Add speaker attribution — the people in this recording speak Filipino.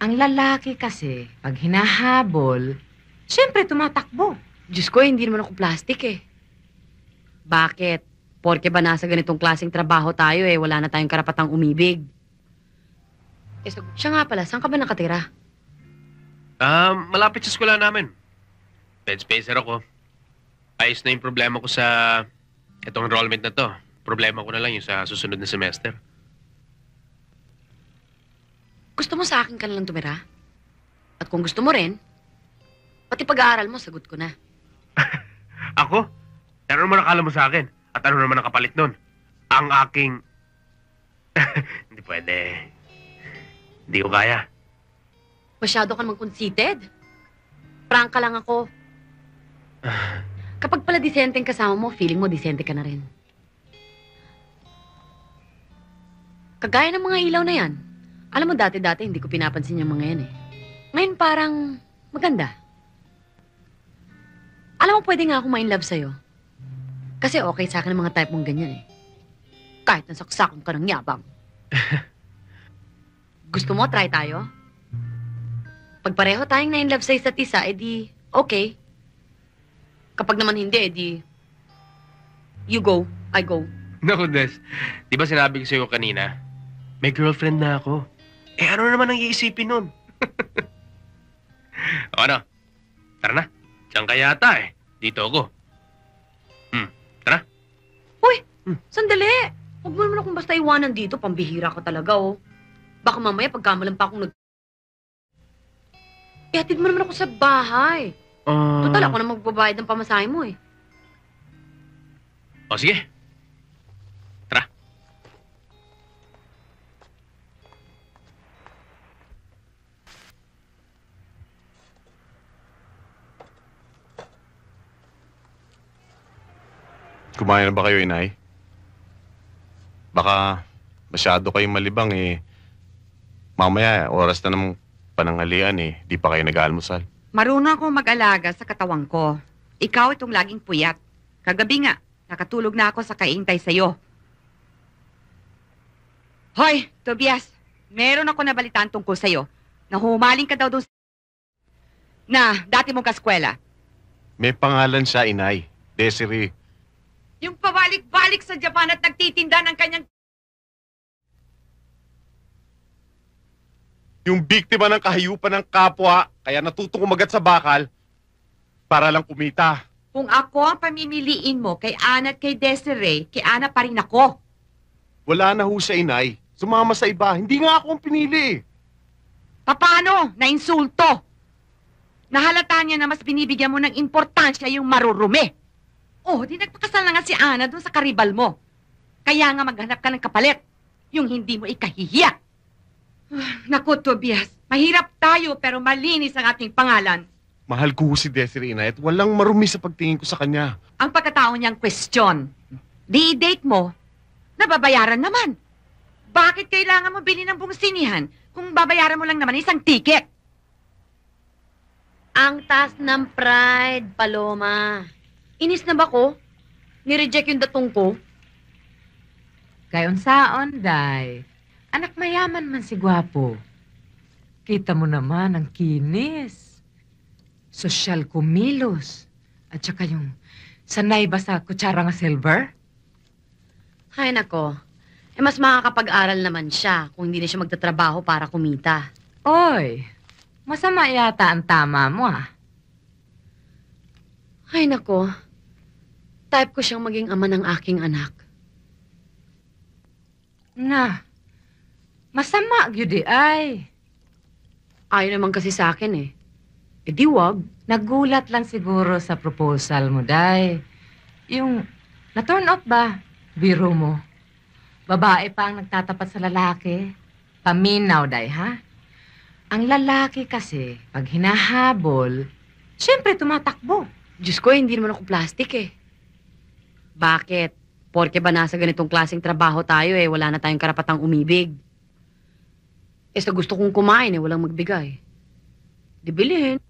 Speaker 1: Ang lalaki kasi, pag hinahabol, siyempre tumatakbo.
Speaker 2: Diyos ko, hindi naman ako plastic eh. Bakit? Porke ba nasa ganitong klaseng trabaho tayo eh, wala na tayong karapatang umibig. Siya nga pala, saan ka ba nakatira?
Speaker 3: Malapit sa eskwela namin. Bed spacer ako. Ayos na yung problema ko sa itong enrollment na to. Problema ko na lang yung sa susunod na semester.
Speaker 2: Gusto mo sa akin ka nalang tumira? At kung gusto mo rin, pati pag-aaral mo, sagot ko na.
Speaker 3: Ako? Ano naman akala mo sa akin? At ano naman ang kapalit nun? Ang aking... Hindi pwede. Hindi ko kaya.
Speaker 2: Masyado ka namang conceited. Prank ka lang ako. Kapag pala disenteng kasama mo, feeling mo disente ka na rin. Kagaya ng mga ilaw na yan. Alam mo, dati-dati hindi ko pinapansin yung mga yan eh. Ngayon parang maganda. Alam mo, pwede nga akong ma-inlove sa'yo. Kasi okay sa akin ang mga type mong ganyan eh. Kahit nasaksakan ka ng yabang. Gusto mo, try tayo? Pag pareho tayong na-inlove sa isa't isa, edi okay. Kapag naman hindi, edi you go, I go.
Speaker 3: Naku, Des. Di ba sinabi ko sa'yo kanina, may girlfriend na ako. Eh, ano naman ang iisipin nun? O ano? Tara na. Diyan ka yata eh. Dito ako. Tara.
Speaker 2: Uy, sandali. Huwag mo naman akong basta iwanan dito. Pambihira ka talaga, oh. Baka mamaya pagkamalan pa akong Ihatid mo naman ako sa bahay. Total, ako na magbabayad ng pamasahe mo eh.
Speaker 3: O, sige. Tara.
Speaker 4: Kumain na ba kayo, Inay? Baka masyado kayong malibang eh. Mamaya, oras na namang pananghalian eh. Di pa kayo nag-aalmusal.
Speaker 1: Marunong akong mag-alaga sa katawang ko. Ikaw itong laging puyat. Kagabi nga, nakatulog na ako sa kaintay sa'yo. Hoy, Tobias, meron ako nabalitaan tungkol sa'yo. Nahumaling ka daw doon na dati mong kaskwela.
Speaker 4: May pangalan siya, Inay. Desiree.
Speaker 1: Yung pabalik-balik sa Japan at nagtitinda ng kanyang...
Speaker 4: Yung biktima ng kahayupan ng kapwa, kaya natutong umagat sa bakal para lang kumita.
Speaker 1: Kung ako ang pamimiliin mo kay Ana at kay Desiree, kay Ana pa rin ako.
Speaker 4: Wala na ho siya, Inay. Sumama sa iba. Hindi nga ako ang pinili.
Speaker 1: Paano? Nainsulto. Nahalata niya na mas binibigyan mo ng importansya yung marurumi. Oh, di nagpakasal na nga si Ana doon sa karibal mo. Kaya nga maghanap ka ng kapalit. Yung hindi mo ikahihiya. Naku, Tobias. Mahirap tayo pero malinis ang ating pangalan.
Speaker 4: Mahal ko ho si Desiree, Inay, at walang marumi sa pagtingin ko sa kanya.
Speaker 1: Ang pagkatao niyang question. Di-date mo, nababayaran naman. Bakit kailangan mo bilhin ng buong sinihan kung babayaran mo lang naman isang ticket?
Speaker 2: Ang taas ng pride, Paloma. Inis na ba ko? Nireject yung datong ko?
Speaker 5: Gayon saon, Day. Anak mayaman man si Gwapo. Kita mo naman ang kinis. Sosyal kumilos. At saka yung sanay ba sa kutsara nga silver?
Speaker 2: Ay, nako. Eh, mas makakapag-aral naman siya kung hindi na siya magtatrabaho para kumita.
Speaker 5: Oy, masama yata ang tama mo, ah.
Speaker 2: Ay, nako. Type ko siyang maging ama ng aking anak.
Speaker 5: Na, masama gyudi ay.
Speaker 2: Ayaw naman kasi sa akin eh. Eh di wag.
Speaker 5: Nagulat lang siguro sa proposal mo, Day. Yung, na-turn off ba? Biro mo. Babae pa ang nagtatapat sa lalaki. Paminaw, Day, ha? Ang lalaki kasi, pag hinahabol, siyempre tumatakbo.
Speaker 2: Diyos ko, hindi naman ako plastic eh. Bakit? Porke ba nasa ganitong klaseng trabaho tayo eh, wala na tayong karapatang umibig. Eh sa gusto kong kumain eh, walang magbigay. Di bilhin.